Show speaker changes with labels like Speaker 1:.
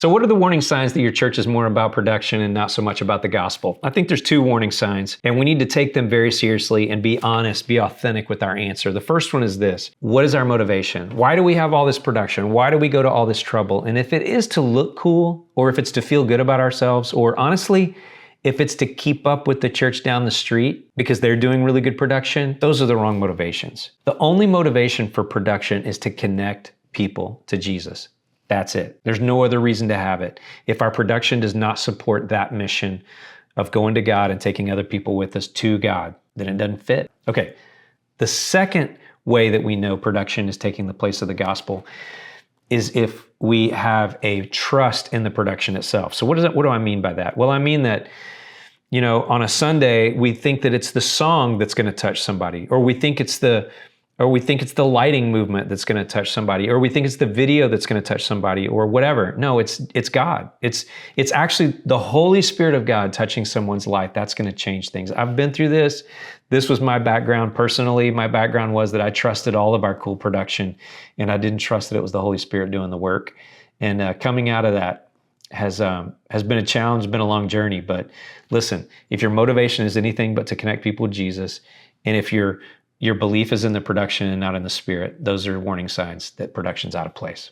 Speaker 1: So what are the warning signs that your church is more about production and not so much about the gospel? I think there's two warning signs, and we need to take them very seriously and be honest, be authentic with our answer. The first one is this: what is our motivation? Why do we have all this production? Why do we go to all this trouble? And if it is to look cool, or if it's to feel good about ourselves, or honestly, if it's to keep up with the church down the street because they're doing really good production, those are the wrong motivations. The only motivation for production is to connect people to Jesus. That's it. There's no other reason to have it. If our production does not support that mission of going to God and taking other people with us to God, then it doesn't fit. Okay, the second way that we know production is taking the place of the gospel is if we have a trust in the production itself. So what do I mean by that? Well, I mean that, on a Sunday, we think that it's the song that's going to touch somebody, or we think it's the lighting movement that's going to touch somebody, or we think it's the video that's going to touch somebody, or whatever. No, it's God. It's actually the Holy Spirit of God touching someone's life. That's going to change things. I've been through this. This was my background personally. My background was that I trusted all of our cool production, and I didn't trust that it was the Holy Spirit doing the work. And coming out of that has been a challenge, been a long journey. But listen, if your motivation is anything but to connect people with Jesus, and if your belief is in the production and not in the Spirit, those are warning signs that production's out of place.